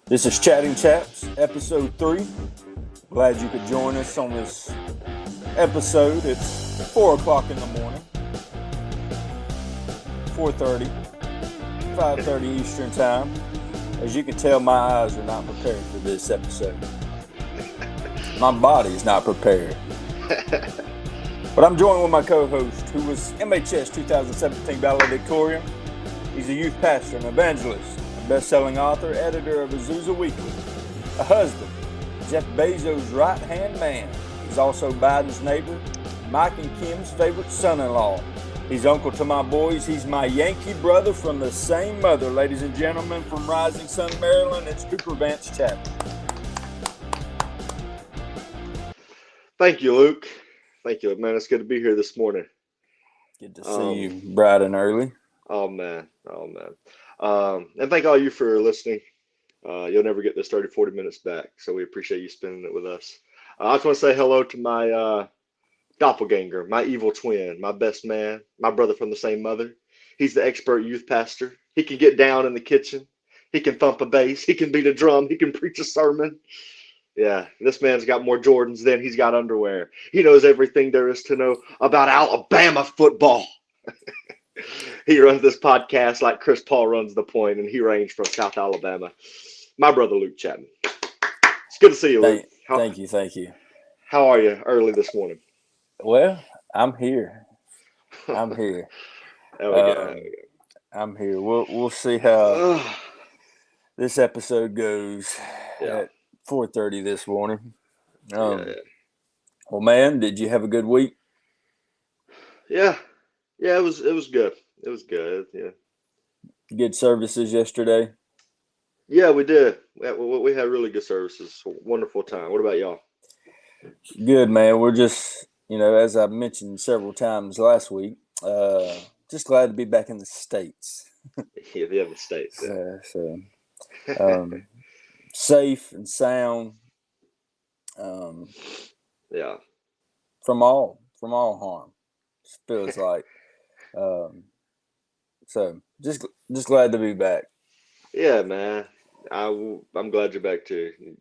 This is Chatting Chaps, episode 3. Glad you could join us on this episode. It's 4 o'clock in the morning, 4:30, 5:30 Eastern Time. As you can tell, my eyes are not prepared for this episode. My body is not prepared. But I'm joined with my co-host, who was MHS 2017 valedictorian. He's a youth pastor, an evangelist, a best-selling author, editor of Azusa Weekly, a husband, Jeff Bezos' right-hand man. He's also Biden's neighbor, Mike and Kim's favorite son-in-law. He's uncle to my boys. He's my Yankee brother from the same mother. Ladies and gentlemen, from Rising Sun, Maryland, it's Cooper Vance Chaps. Thank you, Luke. Thank you, man. It's good to be here this morning. Good to see you bright and early. Oh, man. And thank all you for listening. You'll never get this 30, 40 minutes back, so we appreciate you spending it with us. I just want to say hello to my doppelganger, my evil twin, my best man, my brother from the same mother. He's the expert youth pastor. He can get down in the kitchen. He can thump a bass. He can beat a drum. He can preach a sermon. Yeah, this man's got more Jordans than he's got underwear. He knows everything there is to know about Alabama football. He runs this podcast like Chris Paul runs The Point, and he reigns from South Alabama. My brother, Luke Chapman. It's good to see you, Luke. Thank you. How are you early this morning? Well, I'm here. There we go. I'm here. We'll see how this episode goes at 4:30 this morning. Well, man, did you have a good week? Yeah, it was good. It was good. Yeah. Good services yesterday. Yeah, we did. We had really good services. Wonderful time. What about y'all? Good, man. We're just, as I mentioned several times last week, just glad to be back in the States. Yeah, the States. Yeah. Safe and sound. From all harm. Feels like. So just glad to be back. Yeah, man. I'm glad you're back too. You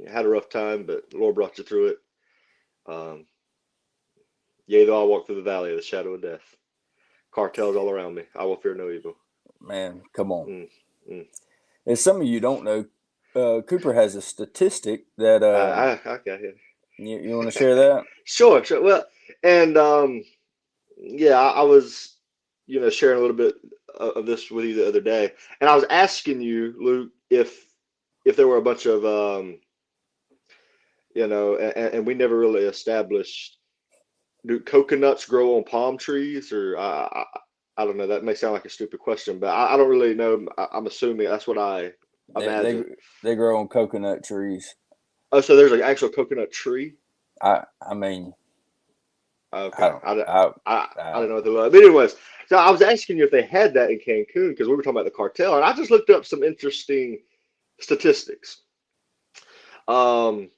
had a rough time, but the Lord brought you through it. Yea, though I walk through the valley of the shadow of death. Cartels all around me. I will fear no evil. Man, come on. As some of you don't know, Cooper has a statistic that okay. You want to share that? Sure. Well, and I was sharing a little bit of this with you the other day, and I was asking you, Luke, if there were a bunch of and we never really established, do coconuts grow on palm trees? Or I don't know, that may sound like a stupid question, but I don't really know. I'm assuming that's what I imagine. They grow on coconut trees. Oh, so there's an actual coconut tree? I mean, okay. I don't know what they look like. But anyways, so I was asking you if they had that in Cancun, because we were talking about the cartel, and I just looked up some interesting statistics. Luke,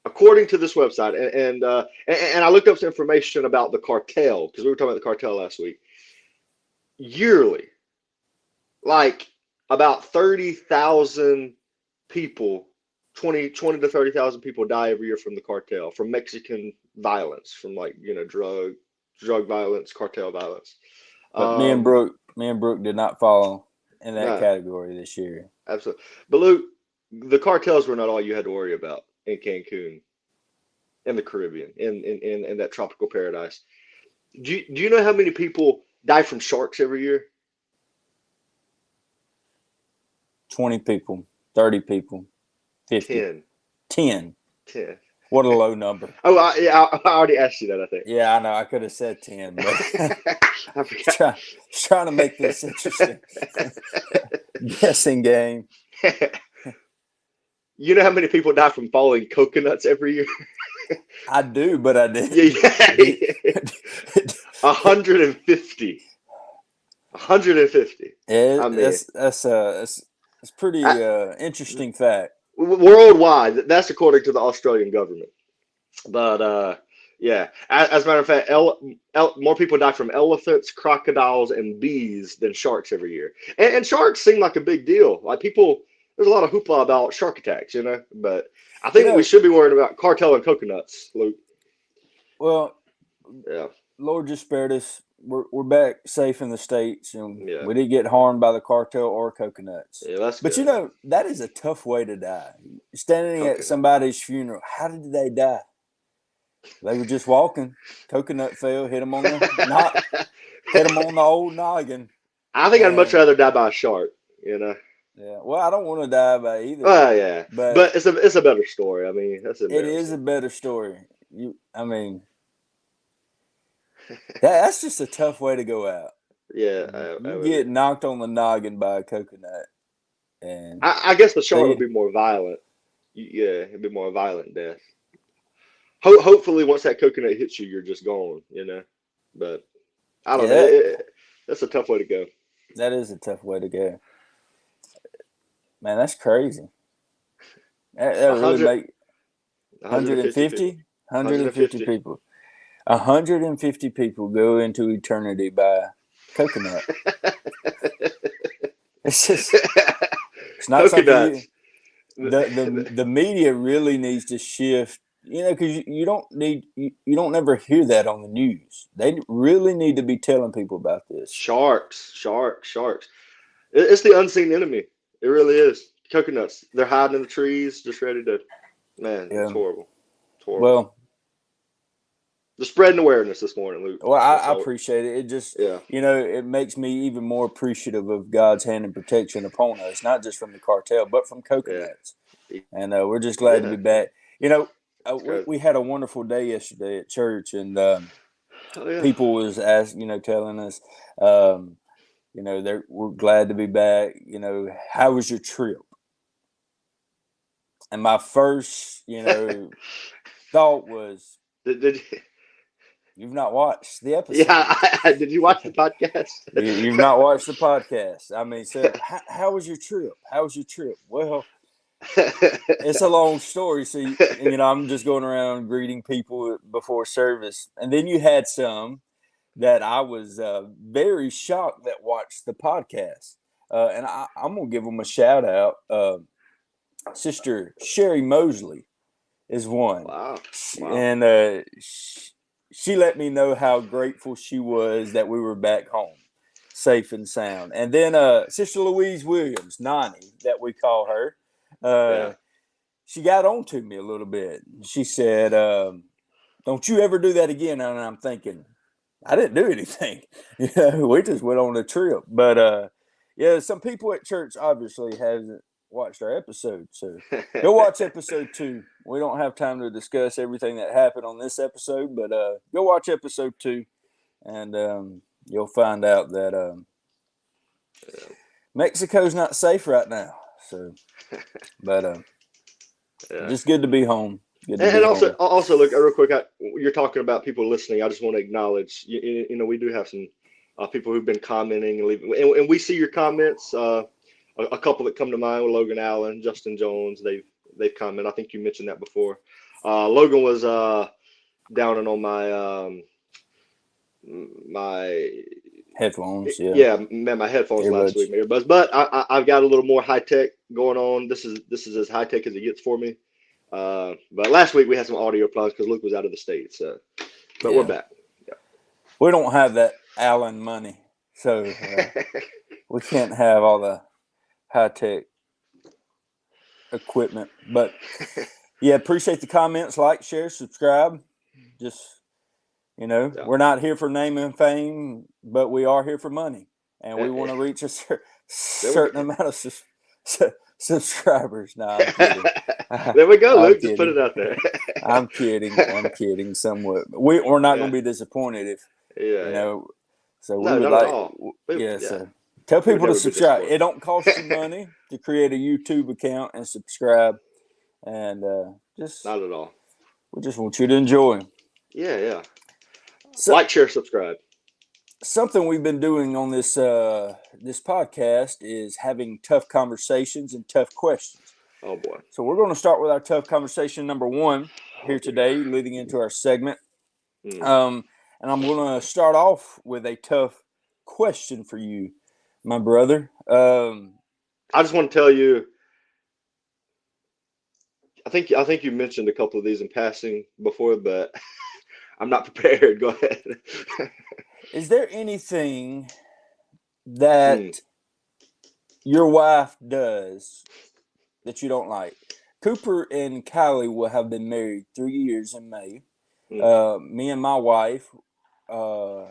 according to this website, and I looked up some information about the cartel, because we were talking about the cartel last week. Yearly, like about 30,000 people, 20 to 30,000 people die every year from the cartel, from Mexican violence, from drug violence, cartel violence. But me and Brooke did not fall in that category this year. Absolutely. But Luke, the cartels were not all you had to worry about in Cancun, in the Caribbean, in that tropical paradise. Do you know how many people die from sharks every year? 20 people, 30 people, 50. 10. What a low number. Oh, I already asked you that, I think. Yeah, I know. I could have said 10, but I forgot. Trying to make this interesting. Guessing game. You know how many people die from falling coconuts every year? I do, but I didn't. Yeah. 150. 150. Yeah, I mean, that's pretty interesting fact. Worldwide, that's according to the Australian government. But Yeah. As a matter of fact, more people die from elephants, crocodiles, and bees than sharks every year. And sharks seem like a big deal. Like people, there's a lot of hoopla about shark attacks, you know. But I You think we know, should be worried about cartel and coconuts, Luke. well, Yeah. Lord just spared us. We're back safe in the States, and Yeah. we didn't get harmed by the cartel or coconuts. Yeah, that's But good. that is a tough way to die. Standing at Coconut. somebody's funeral, how did they die? They were just walking. Coconut fell, hit them on hit them on the old noggin, I think I'd much and rather die by a shark, you know. yeah. Well, I don't want to die by either, Oh yeah, but but it's a better story. I mean, that's it is embarrassing. a better story. I mean, that's just a tough way to go out. Yeah, I You would agree. get knocked on the noggin by a coconut, and I guess the shark would they be more violent. Yeah, it'd be more violent death. Hopefully, once that coconut hits you, you're just gone, you know. But I yeah, don't know. That's a tough way to go. that is a tough way to go. Man, that's crazy. That A really hundred, make 150 people. 150, 150 150. people. 150 people go into eternity by coconut. It's just, it's not something Coconuts. the media really needs to shift, because you don't need, you don't never hear that on the news. They really need to be telling people about this. Sharks. It's the unseen enemy. It really is. Coconuts. They're hiding in the trees, just ready to. Man, it's Yeah. horrible. It's horrible. Well, Just spreading awareness this morning, Luke. That's I all. appreciate it. It just, Yeah. it makes me even more appreciative of God's hand and protection upon us, not just from the cartel, but from Yeah. coconuts. And we're just glad to Yeah. be back. That's good. We had a wonderful day yesterday at church, and Oh yeah. people was telling us, we're glad to be back. How was your trip? And my first, thought was, did you've not watched the episode. yeah, did you watch the podcast? You've not watched the podcast. I mean, so how was your trip? How was your trip? Well, it's a long story. So, I'm just going around greeting people before service. And then you had some that I was very shocked that watched the podcast. And I'm going to give them a shout out. Sister Sherry Mosley is one. Wow. And she let me know how grateful she was that we were back home, safe and sound. And then Sister Louise Williams, Nani, that we call her, Yeah. she got on to me a little bit. She said, don't you ever do that again. And I'm thinking, I didn't do anything. We just went on a trip. But some people at church obviously hasn't watched our episode. So go watch episode 2. We don't have time to discuss everything that happened on this episode, but go watch episode 2, and you'll find out that Mexico's not safe right now. So, but Yeah. just good to be home. Good to And be also, look real quick. You're talking about people listening. I just want to acknowledge. We do have some people who've been commenting and leaving, and we see your comments. A couple that come to mind with Logan Allen, Justin Jones. They've commented. I think you mentioned that before. Logan was downing on my headphones. my headphones Earbuds. last week, my earbuds. But I've got a little more high tech going on. This is as high tech as it gets for me. But last week we had some audio problems because Luke was out of the state. So, but we're back. Yeah. We don't have that Allen money, so we can't have all the high-tech equipment. But appreciate the comments. Like, share, subscribe. Just we're not here for name and fame, but we are here for money, and we want to reach a certain amount of subscribers. No, I'm kidding. There we go, Luke. Just put it out there. I'm kidding somewhat. We're not going to be disappointed if So we would like, so tell people to subscribe. It don't cost you money to create a YouTube account and subscribe, and just not at all. We just want you to enjoy. Yeah. So, like, share, subscribe. Something we've been doing on this this podcast is having tough conversations and tough questions. Oh boy! So we're going to start with our tough conversation number 1 here today, leading into our segment. Mm. And I'm going to start off with a tough question for you, my brother. I just want to tell you, I think you mentioned a couple of these in passing before, but I'm not prepared. Go ahead. Is there anything Mm, that your wife does that you don't like? Cooper and Kylie will have been married 3 years in May. mm, Me and my wife uh,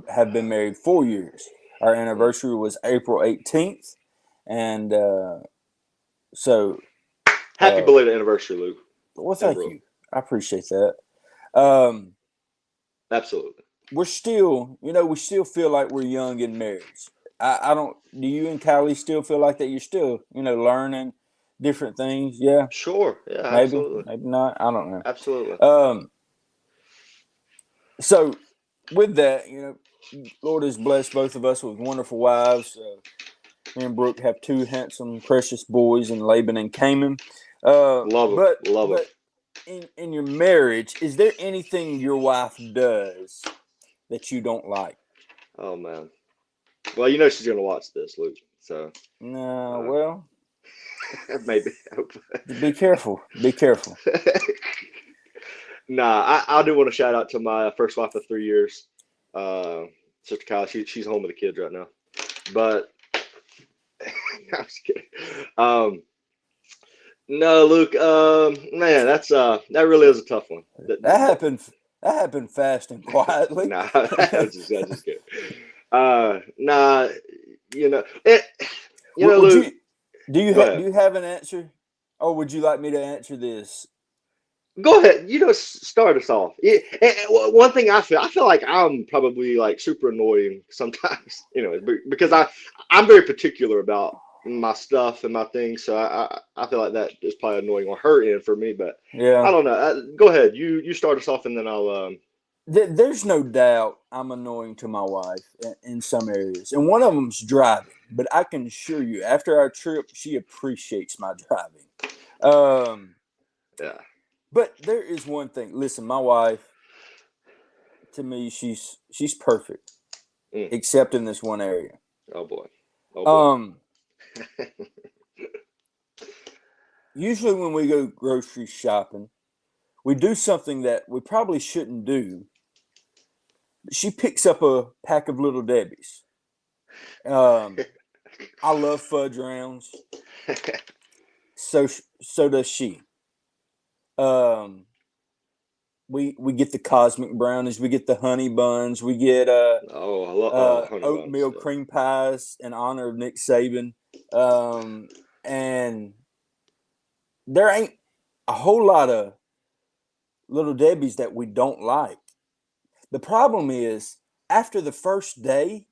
have been married 4 years. Our mm. anniversary was April 18th. And so, Happy belated anniversary, Luke well, and thank Brooke. you. I appreciate that. Um, Absolutely. we're still, we still feel like we're young in marriage. I don't, do you and Kylie still feel like that you're still, learning different things? Yeah, Sure. Yeah, maybe, absolutely. maybe not. I don't know. Absolutely. So with that, Lord has blessed both of us with wonderful wives. Me and Brooke have two handsome, precious boys in Laban and Cayman. Love them. But Love them. but in your marriage, is there anything your wife does that you don't like? Oh man. Well, you know she's gonna watch this, Luke. So No, uh, well, maybe. be careful. Be careful. Nah, I do want to shout out to my first wife of 3 years, uh, Sister Kyle. She's home with the kids right now. But I'm just kidding. Um, no, Luke. Man, that really is a tough one. That happened. That happened fast and quietly. Nah, I just kidding. Nah, you know it. Would Luke. you? Do you Go do ahead. you have an answer, or would you like me to answer this? Go ahead. Start us off. Yeah, one thing I feel like I'm probably like super annoying sometimes. Because I'm very particular about my stuff and my things. So I feel like that is probably annoying on her end for me. But I Yeah. don't know. Go ahead. You start us off, and then I'll. There's no doubt I'm annoying to my wife in some areas, and one of them's driving. But I can assure you, after our trip, she appreciates my driving. Um, Yeah. but there is one thing. Listen, my wife, to me, she's perfect, Mm. except in this one area. Oh boy. Oh boy. Um, Usually when we go grocery shopping, we do something that we probably shouldn't do. She picks up a pack of Little Debbie's. I love fudge rounds. So does she. Um, we get the cosmic brownies, we get the honey buns, we get Oh, I love honey buns. oatmeal cream pies in honor of Nick Saban, and there ain't a whole lot of Little Debbie's that we don't like. The problem is after the first day,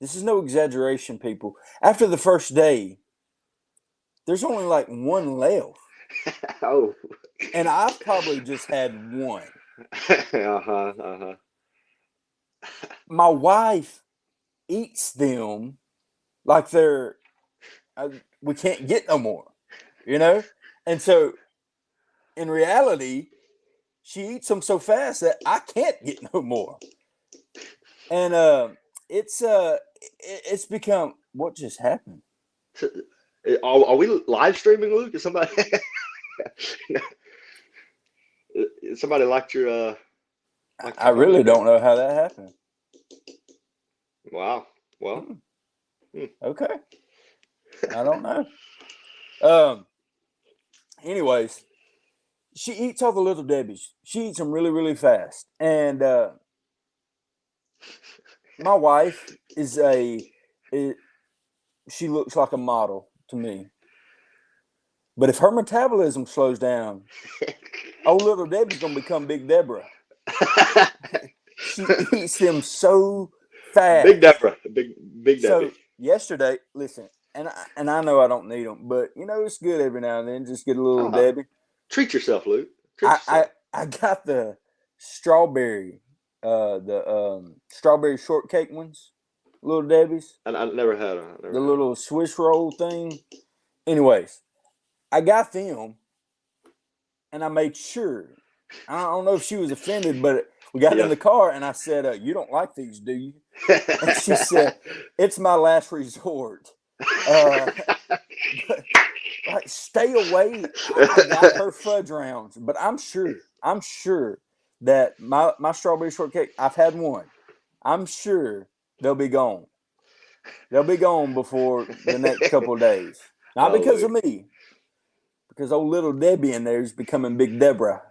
this is no exaggeration, people. After the first day, there's only like one left. Oh. And I've probably just had one. Uh-huh. Uh-huh. My wife eats them like they're, uh, we can't get no more, you know? And so in reality, she eats them so fast that I can't get no more. And it's it's become, what just happened? So, are we live streaming, Luke? Is somebody liked your liked I your really comment there? don't know how that happened. Wow. Well, Hmm, hmm. okay. I don't know. Um, Anyways, she eats all the Little Debbie's. She eats them really, really fast. And my wife is she looks like a model to me. But if her metabolism slows down, old Little Debbie's gonna become Big Deborah. She eats them so Big fast. Deborah, big Debbie. So yesterday, listen, and I know I don't need them, but it's good every now and then just get a little Ah, Debbie. treat yourself, Luke. Treat I I, yourself. I got the strawberry, the strawberry shortcake ones, Little Debbie's, And I never had them. I never the had them. little Swiss roll thing. Anyways, I got them, and I made sure. I don't know if she was offended, but We got in Yeah. the car, and I said, "You don't like these, do you?" And she said, "It's my last resort." Uh, but like, stay away. I got her fudge rounds, but I'm sure that my strawberry shortcake. I've had one. I'm sure they'll be gone. They'll be gone before the next couple of days. Not because Oh, of me, because old little Debbie in there is becoming Big Deborah.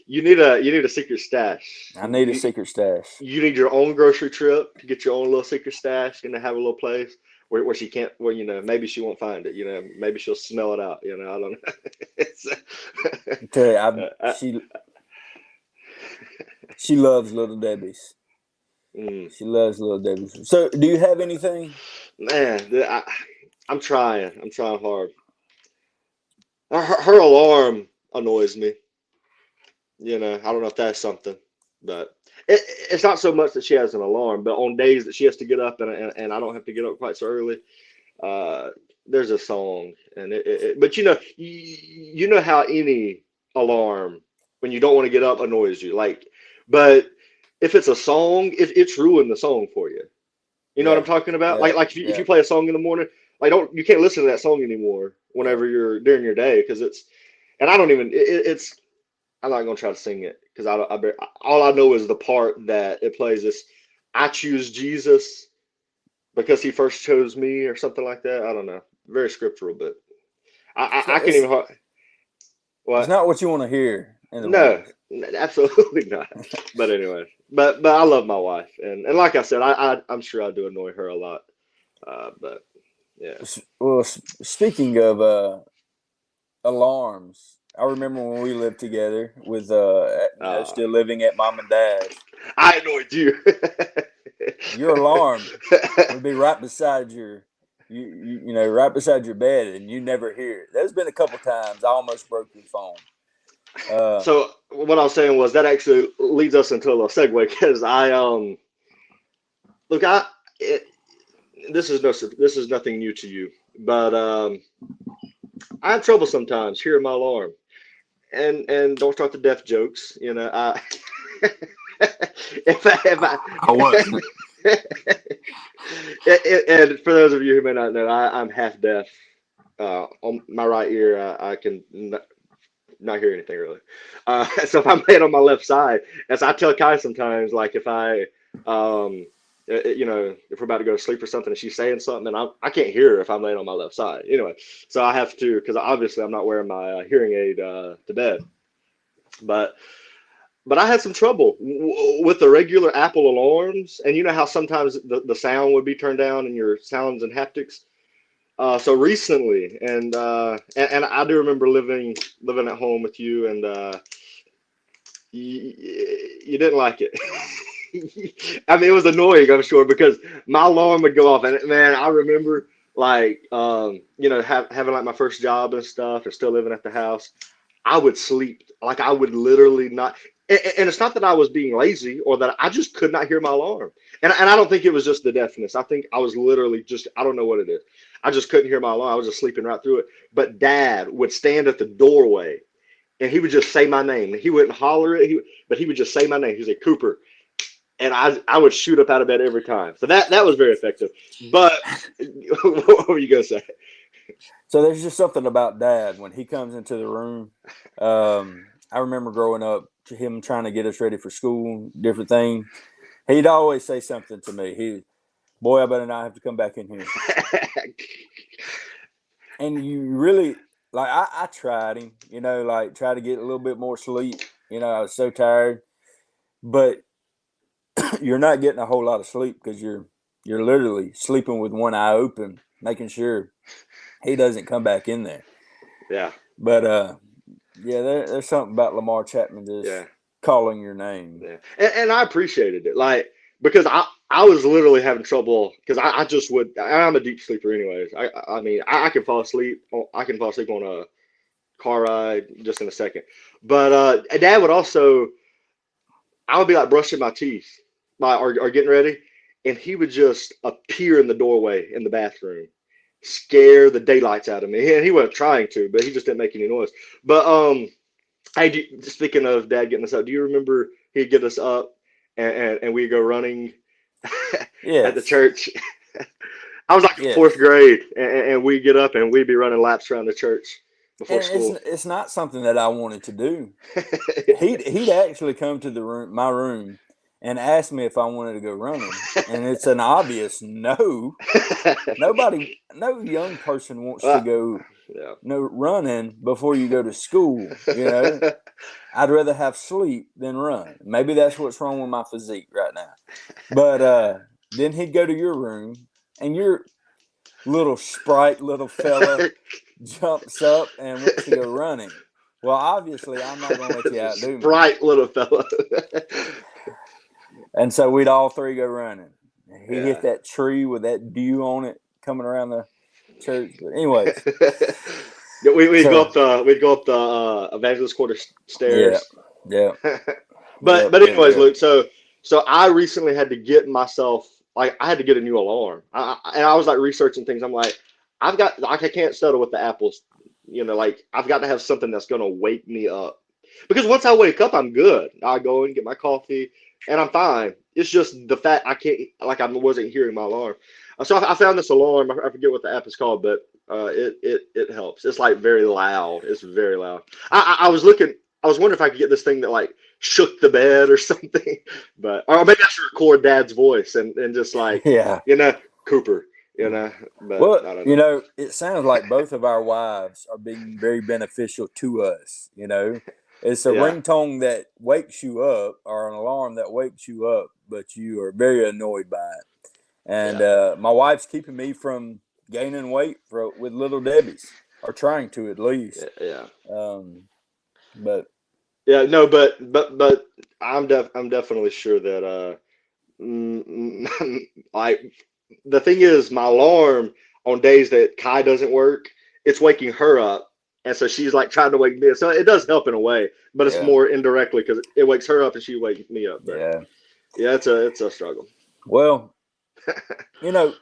you need a secret stash. I need a secret stash. You need your own grocery trip to get your own little secret stash and to have a little place where she can't, where, maybe she won't find it, maybe she'll smell it out, I don't know. It's, I tell you, uh, she loves little Debbie's. mm, She loves little Debbie's. So, do you have anything? man, I'm trying hard. Her alarm annoys me. I don't know if that's something, but it's not so much that she has an alarm, but on days that she has to get up and I don't have to get up quite so early, uh, there's a song, and but you know how any alarm when you don't want to get up annoys you, like, but if it's a song, it's ruined the song for you. You know what I'm Yeah, talking about? yeah, Like if you yeah. play a song in the morning, like you can't listen to that song anymore Yeah. whenever you're during your day because and I don't even it's I'm not gonna try to sing it because all I know is the part that it plays is I choose Jesus because he first chose me or something like that. I don't know. Very scriptural, but I can't It's even. it's What? not what you want to hear in the No, morning. absolutely not. But anyway, but I love my wife, and like I said, I'm sure I do annoy her a lot. But yeah. Well, speaking of alarms, I remember when we lived together with Uh, still living at mom and dad's. I annoyed you. Your alarm would be right beside right beside your bed, and you never hear it. There's been a couple times I almost broke your phone. Uh, So what I was saying was that actually leads us into a little segue because look it, this is nothing new to you, but I have trouble sometimes hearing my alarm, and don't start the death jokes. If I I wasn't. and for those of you who may not know, I'm half deaf. On my right ear, I can not hear anything really. So if I'm laying on my left side, as I tell Kai sometimes, like um, if we're about to go to sleep or something, and she's saying something, and I can't hear her if I'm laying on my left side. Anyway, so I have to because obviously I'm not wearing my hearing aid to bed, but. But I had some trouble with the regular Apple alarms, and you know how sometimes the sound would be turned down in your sounds and haptics. So recently, and I do remember living at home with you, and you didn't like it. I mean, it was annoying, I'm sure, because my alarm would go off, and man, I remember like having like my first job and stuff, and still living at the house. I would sleep like I would literally not. And it's not that I was being lazy or that I just could not hear my alarm. And I don't think it was just the deafness. I think I was literally just, I don't know what it is. I just couldn't hear my alarm. I was just sleeping right through it. But dad would stand at the doorway and he would just say my name. He wouldn't holler it, but he would just say my name. He'd say, Cooper. And I would shoot up out of bed every time. So that was very effective. But what were you going to say? So there's just something about dad when he comes into the room. I remember growing up, him trying to get us ready for school, different things. He'd always say something to me. Boy, I better not have to come back in here. And you really, like, I tried him, like try to get a little bit more sleep. I was so tired, but you're not getting a whole lot of sleep because you're literally sleeping with one eye open, making sure he doesn't come back in there. Yeah. But yeah, there's something about Lamar Chapman just Yeah. calling your name. Yeah, and I appreciated it, like because I was literally having trouble because I just would. I'm a deep sleeper, anyways. I mean I can fall asleep. I can fall asleep on a car ride just in a second. But Dad would also. I would be like brushing my teeth, like or getting ready, and he would just appear in the doorway in the bathroom, scare the daylights out of me. And he wasn't trying to, but he just didn't make any noise. But Hey, speaking of Dad getting us up, do you remember he'd get us up and we'd go running at the Yes. church? I was like in fourth Yes. grade, and we'd get up and we'd be running laps around the church before And school. it's not something that I wanted to do. He'd actually come to my room and ask me if I wanted to go running, and it's an obvious no. No young person wants to Well, go yeah. no running before you go to school. I'd rather have sleep than run. Maybe that's what's wrong with my physique right now. But then he'd go to your room, and your little sprite little fella jumps up and wants to go running. Well, obviously, I'm not going to let you outdo me. Bright little fella. And so we'd all three go running. He hit Yeah. that tree with that dew on it coming around the church. But anyways, Yeah, we'd go so up the evangelist quarter yeah, stairs. yeah, but yep, but yep, anyways, yep. Luke. So I recently had to get myself like I had to get a new alarm. And I was like researching things. I'm like, I can't settle with the apples. Like I've got to have something that's gonna wake me up. Because once I wake up, I'm good. I go and get my coffee, and I'm fine. It's just the fact I can't, like I wasn't hearing my alarm. So I found this alarm. I forget what the app is called, but it helps. It's like very loud. It's very loud. I was looking. I was wondering if I could get this thing that like shook the bed or something, or maybe I should record Dad's voice and just like Yeah. Cooper, but Well, I don't know. it sounds like both of our wives are being very beneficial to us. It's a Yeah, ringtone that wakes you up or an alarm that wakes you up, but you are very annoyed by it. And yeah, my wife's keeping me from gaining weight with Little Debbie's, or trying to at least. yeah. Um, but Yeah, no, but I'm definitely sure that like the thing is my alarm on days that Kai doesn't work, it's waking her up, and so she's like trying to wake me up. So it does help in a way, but it's yeah, more indirectly because it wakes her up and she wakes me up. But yeah. yeah, it's a struggle. Well, you know,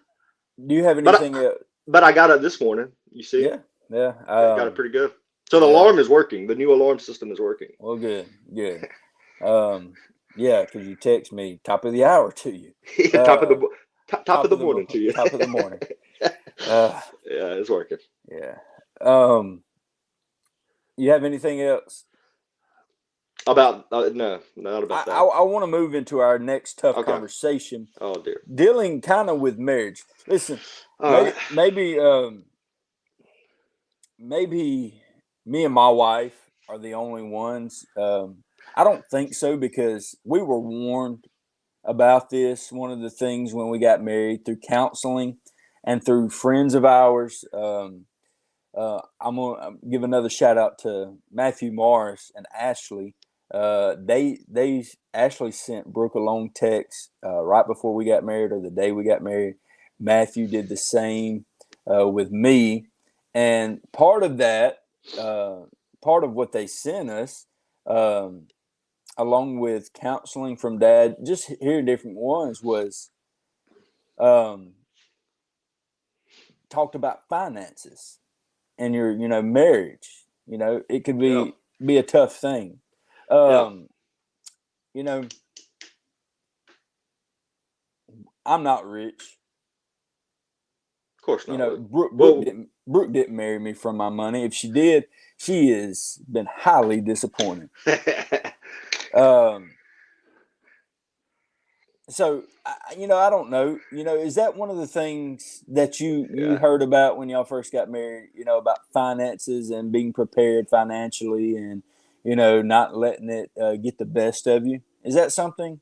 do you have But anything? but I got up this morning. You see, Yeah, yeah, got it pretty good. So the yeah. alarm is working. The new alarm system is working. Well, good, good. Um, yeah, because you text me top of the hour to you. top of Uh, the top of the morning to you. top of the morning. Uh, Yeah, it's working. yeah. Um, you have anything else? About no, not I about I, that. I want to move into our next tough Okay. conversation, Oh dear. dealing kind of with marriage. Listen, All right. maybe me and my wife are the only ones. I don't think so because we were warned about this. One of the things when we got married through counseling and through friends of ours. I'm gonna give another shout out to Matthew Morris and Ashley. They Ashley sent Brooke a long text right before we got married or the day we got married. Matthew did the same with me, and uh, part of what they sent us, um, along with counseling from Dad, just hearing different ones was um, talked about finances and your marriage. It could Yeah. be a tough thing. Yeah. um you know I'm not rich. Of course not, Luke. Brooke Well, didn't marry me from my money. If she did, she has been highly disappointed. um so I don't know. Is that one of the things that you yeah. heard about when y'all first got married, about finances and being prepared financially, and not letting it get the best of you? Is that something?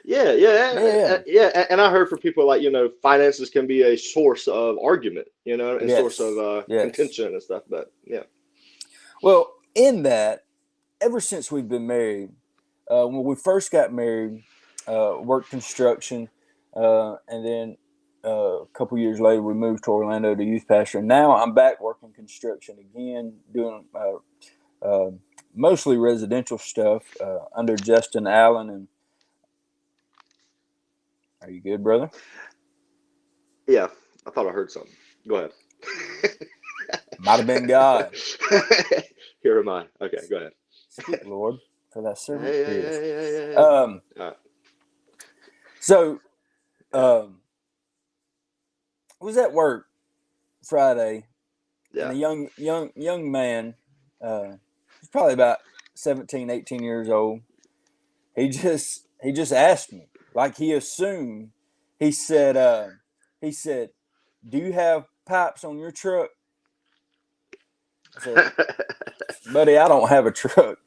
Yeah. Yeah. And I heard from people like, finances can be a source of argument, and source of Yes. Yes. contention and stuff. But yeah. Well, in that, ever since we've been married, when we first got married, worked construction, and then a couple years later we moved to Orlando to youth pastor. And now I'm back working construction again, doing mostly residential stuff under Justin Allen. And are you good, brother? Yeah. I thought I heard something. Go ahead. Might have been God. Here am I. Okay, go ahead. Speak, Lord, for thy servant Hey, hey, hears. hey, hey, hey, hey. Um, All right. so, Yeah. I was at work Friday, and Yeah. a young man, he's probably about 17, 18 years old. He just asked me, like he assumed. He said, "Do you have pipes on your truck?" I said, "Buddy, I don't have a truck."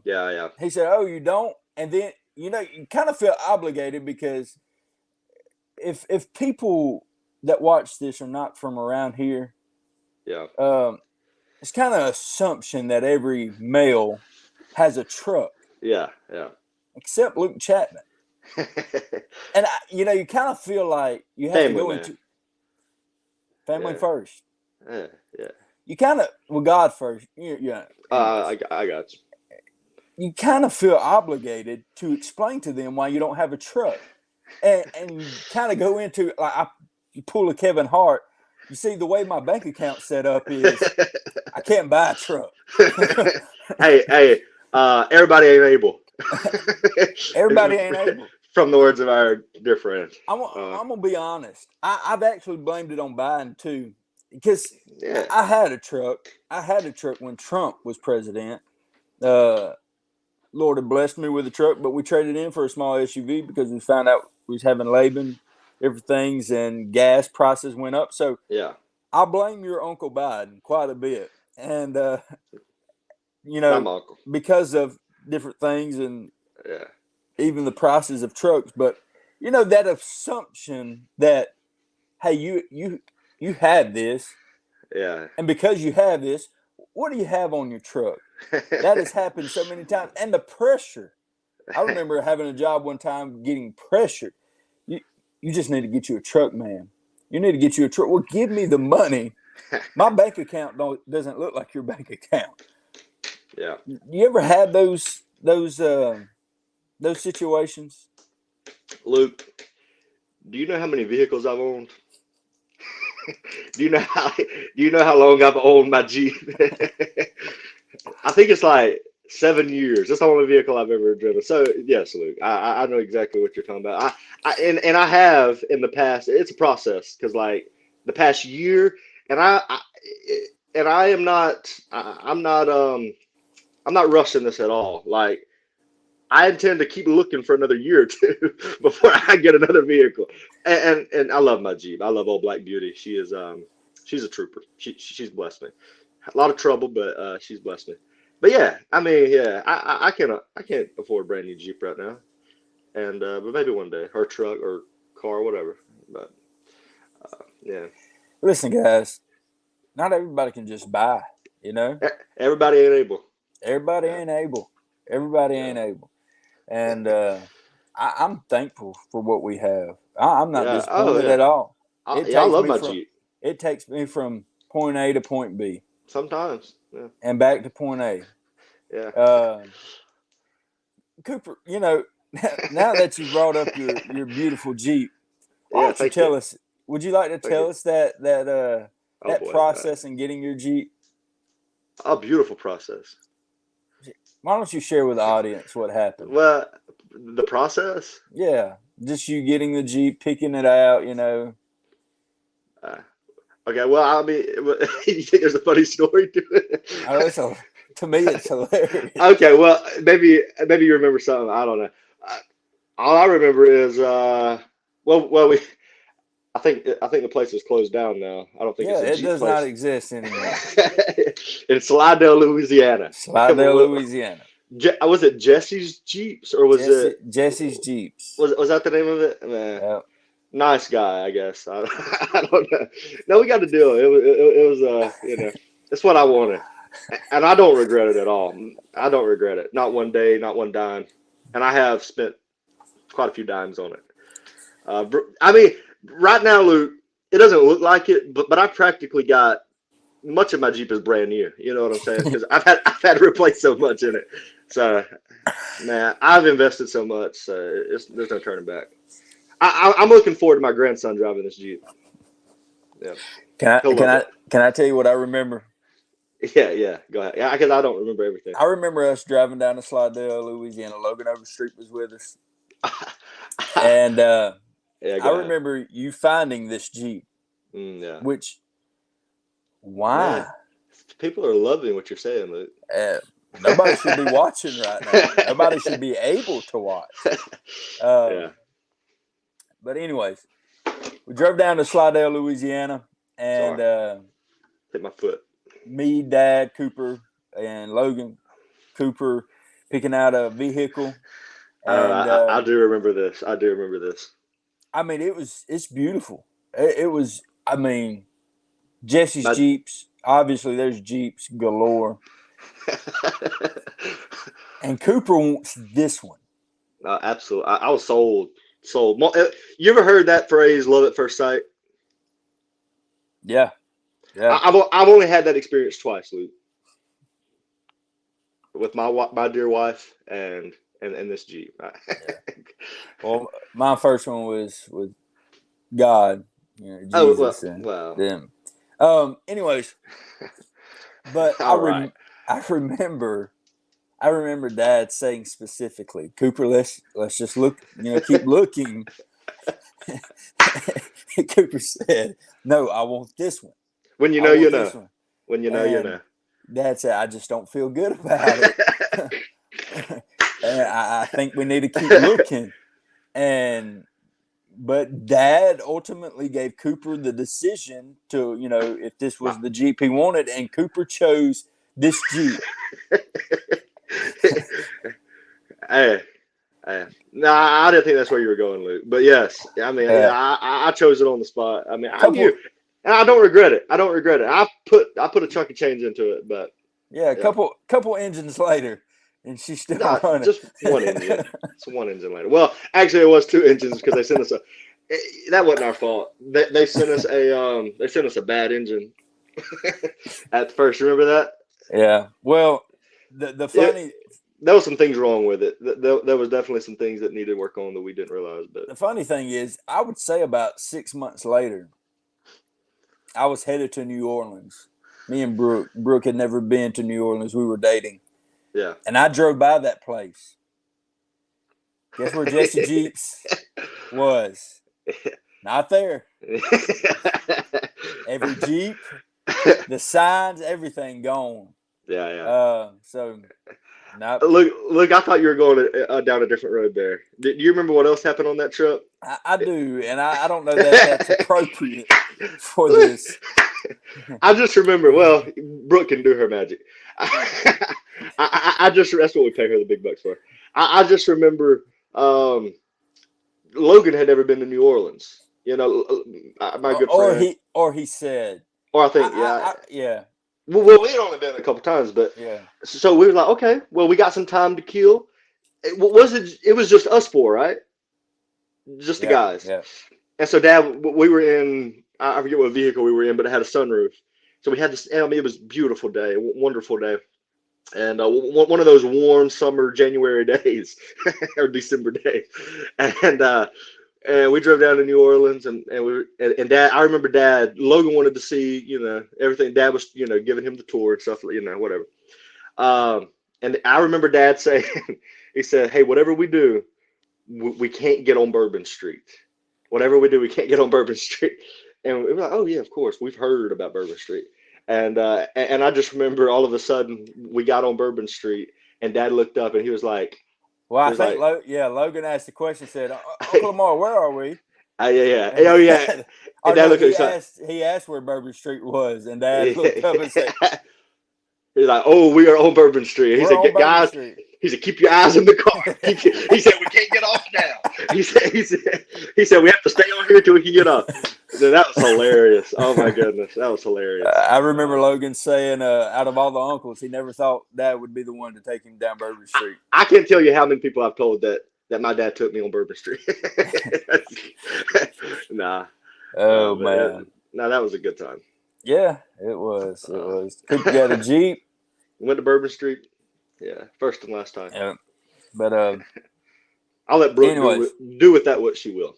Yeah. Yeah. He said, "Oh, you don't?" And then you kind of feel obligated because if people that watch this are not from around here, Yeah. it's kind of assumption that every male has a truck, Yeah. Yeah. except Luke Chapman. And you kind of feel like you have to Family go man. into family Yeah. first. Yeah. Yeah. You kind of God first. Yeah. Anyways, I got you. you kind of feel obligated to explain to them why you don't have a truck, and you kind of go into like you pull a Kevin Hart. You see, the way my bank account set up is I can't buy a truck. Hey, everybody ain't able. Everybody ain't able. From the words of our dear friend. I'm gonna be honest. I've actually blamed it on Biden too, because Yeah. I had a truck. I had a truck when Trump was president. Lord had blessed me with a truck, but we traded in for a small SUV because we found out we was having Laban, everything's, and gas prices went up. So Yeah. I blame your Uncle Biden quite a bit, and Not my uncle. because of different things and Yeah. even the prices of trucks. But that assumption that hey, you have this, Yeah. and because you have this, what do you have on your truck? That has happened so many times, and the pressure. I remember having a job one time, getting pressured. You just need to get you a truck, man. You need to get you a truck. Well, give me the money. My bank account doesn't look like your bank account. Yeah. You ever had those situations? Luke, do you know how many vehicles I've owned? Do you know how long I've owned my Jeep? I think it's like 7 years. That's the only vehicle I've ever driven. So yes, Luke, I know exactly what you're talking about. And I have in the past. It's a process because like the past year, and I am not. I'm not rushing this at all. Like I intend to keep looking for another year or two before I get another vehicle. And I love my Jeep. I love Old Black Beauty. She's a trooper. She's blessed me. A lot of trouble, but she's blessed me. But yeah, I mean, yeah, I can't afford a brand new Jeep right now. And but maybe one day, or truck or car, whatever. But yeah, Listen, guys, not everybody can just buy. You know, everybody ain't able. everybody Yeah, ain't able. Everybody yeah, ain't able. And I'm thankful for what we have. I'm not yeah. Oh disappointed yeah. at all. Yeah, I love my Jeep. It takes me from point A to point B Sometimes. Yeah, and back to point A. yeah. Uh, Cooper, now that you brought up your beautiful Jeep, why Yeah, don't you thank you. tell us? Would you like to Thank you. tell us Oh that boy. process in getting your Jeep? A beautiful process. Why don't you share with the audience what happened? Well, the process. Yeah, just you getting the Jeep, picking it out. Uh, okay. Well, I mean, you think there's a funny story to it? Oh, to me, it's hilarious. Okay. Well, maybe you remember something. I don't know. Uh, all I remember is well we I think the place is closed down now. I don't think Yeah, it's a it Jeep does not place. exist anymore. In Slidell, Louisiana. Slidell, Louisiana. Was it Jesse's Jeeps or Jesse's Jeeps. was that the name of it? Man, Yep. nice guy, I guess. I don't know. No, we got to do it. It was it's what I wanted, and I don't regret it at all. I don't regret it. Not one day, not one dime, and I have spent quite a few dimes on it. I mean, right now, Luke, it doesn't look like it, but I practically got much of my Jeep is brand new. You know what I'm saying? Because I've had to replace so much in it. So man, I've invested so much. There's no turning back. I'm looking forward to my grandson driving this Jeep. Yeah, Can I he'll can love I it. can I tell you what I remember? Yeah. Go ahead. Yeah, because I don't remember everything. I remember us driving down to Slidell, Louisiana. Logan Overstreet was with us, and Yeah, I go ahead. remember you finding this Jeep. Yeah. Which Man, why? people are loving what you're saying, Luke. Nobody should be watching right now. Nobody should be able to watch. Yeah. But anyways, we drove down to Slidell, Louisiana, and Sorry. Hit my foot. me, Dad, Cooper, and Logan, Cooper picking out a vehicle, and I do remember this. I do remember this. I mean it's beautiful. It was. I mean, Jesse's My, Jeeps. Obviously, there's Jeeps galore, and Cooper wants this one. absolutely. I was sold. Sold. You ever heard that phrase, love at first sight? Yeah, yeah. I've only had that experience twice, Luke, with my dear wife and this Jeep. Yeah. Well, my first one was with God, Oh, Jesus, and well. them. Anyways, but All right. I remember Dad saying specifically, Cooper, let's just look, keep looking. Cooper said, "No, I want this one. When you I know, want you this know. one." When you know, you know. Dad said, "I just don't feel good about it." And I think we need to keep looking. But Dad ultimately gave Cooper the decision to, if this was the Jeep he wanted, and Cooper chose this Jeep. Hey, no, I didn't think that's where you were going, Luke. But yes, I mean, I chose it on the spot. I mean, I knew, and I don't regret it. I don't regret it. I put a chunk of change into it, but yeah, a couple engines later, and she's still running. Just one engine. It's one engine later. Well, actually, it was two engines because they sent us that wasn't our fault. They sent us a bad engine at first. Remember that? Yeah. Well, the funny. There was some things wrong with it. There was definitely some things that needed work on that we didn't realize. But the funny thing is, I would say about 6 months later, I was headed to New Orleans. Me and Brooke. Brooke had never been to New Orleans. We were dating. Yeah. And I drove by that place. Guess where Jesse Jeeps was? Not there. Every Jeep, the signs, everything gone. Yeah. So, not. Look! I thought you were going down a different road there. Do you remember what else happened on that trip? I do, and I don't know that that's appropriate for this. I just remember. Well, Brooke can do her magic. I just that's what we pay her the big bucks for. I just remember Logan had never been to New Orleans. My good friend. Or he said. Or I think yeah. Well, we had only been a couple times, but yeah. So we were like, okay, well, we got some time to kill. It was just us four, right? Just the guys. Yeah. And so, Dad, we were in. I forget what vehicle we were in, but it had a sunroof. So we had this. I mean, it was a beautiful day, a wonderful day, and one of those warm summer January days or December days, and we drove down to New Orleans, and Dad. I remember Dad. Logan wanted to see, everything. Dad was, giving him the tour and stuff, whatever. And I remember Dad saying, he said, "Hey, whatever we do, we can't get on Bourbon Street. Whatever we do, we can't get on Bourbon Street." And we were like, "Oh yeah, of course, we've heard about Bourbon Street." And I just remember all of a sudden we got on Bourbon Street, and Dad looked up and he was like, "Well, I think Logan asked the question. Said, Uncle Lamar, where are we?" Yeah. Oh yeah. And Dad he asked where Bourbon Street was, and Dad looked up and said, he's like, "Oh, we are on Bourbon Street." He said, "Guys," he said, "keep your eyes on the car." He said, "We can't get off now." He said, "We have to stay on here till we can get up." That was hilarious. Oh my goodness, that was hilarious. I remember Logan saying, out of all the uncles, he never thought Dad would be the one to take him down Bourbon Street. I can't tell you how many people I've told that my dad took me on Bourbon Street. Nah. Oh man. No, that was a good time. Yeah, it was. It was. Cooper got a Jeep. Went to Bourbon Street. Yeah, first and last time. Yeah, but I'll let Brooke do with that what she will.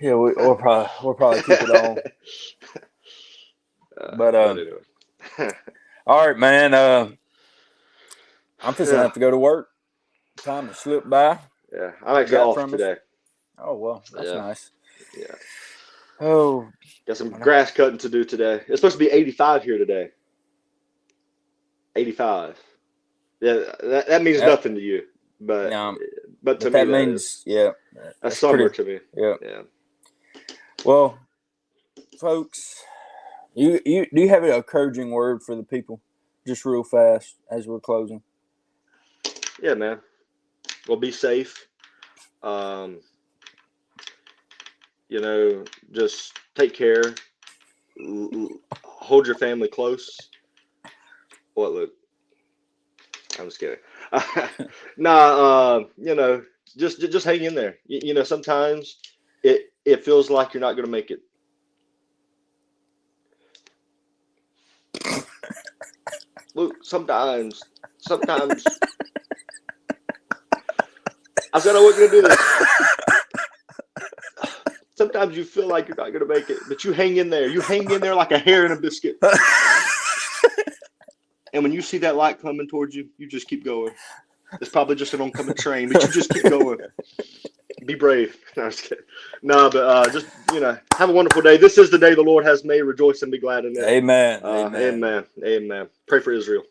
Yeah, we'll probably keep it on. But anyway. All right, man. I'm just gonna have to go to work. Time to slip by. Yeah, I'm actually off today. Oh well, that's nice. Yeah. Oh, got some grass cutting to do today. It's supposed to be 85 here today. 85. Yeah, that means nothing to you, but to me that means that's summer to me. Yeah. Yeah. Well, folks, do you have an encouraging word for the people, just real fast as we're closing? Yeah, man. Well, be safe. Just take care. Hold your family close. What, Luke? I'm just kidding. Just hang in there. Sometimes it feels like you're not going to make it. Luke, sometimes. I said I wasn't going to do this. Sometimes you feel like you're not going to make it, but you hang in there. You hang in there like a hair in a biscuit. And when you see that light coming towards you, you just keep going. It's probably just an oncoming train, but you just keep going. Be brave. No, I'm just kidding. No, but have a wonderful day. This is the day the Lord has made. Rejoice and be glad in it. Amen. Amen. Pray for Israel.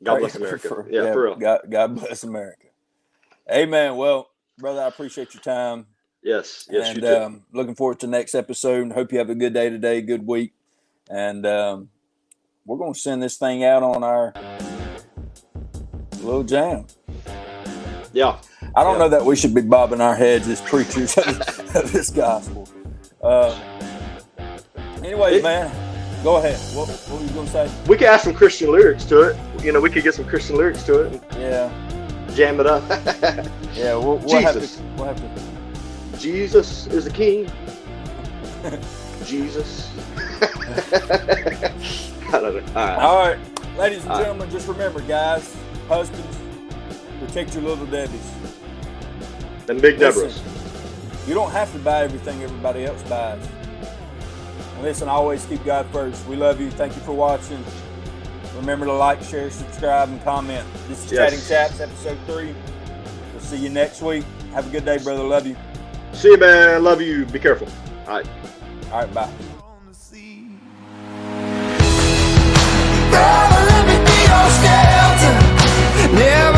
God bless America. For real. God bless America. Amen. Well, brother, I appreciate your time. Yes, and, you too. Looking forward to the next episode. Hope you have a good day today, good week. And we're going to send this thing out on our little jam. Yeah. I don't know that we should be bobbing our heads as preachers of this gospel. Anyways, man, go ahead. What were you going to say? We could add some Christian lyrics to it. We could get some Christian lyrics to it. Yeah. Jam it up. Yeah, we'll have to. Jesus is the King. Jesus. I don't know. All right. Ladies and gentlemen, just remember, guys, husbands, protect your little Debbies. And big Deborahs. You don't have to buy everything everybody else buys. And listen, always keep God first. We love you. Thank you for watching. Remember to like, share, subscribe, and comment. This is Chatting Chaps, episode 3. We'll see you next week. Have a good day, brother. Love you. See you, man. Love you. Be careful. All right. All right, bye. Never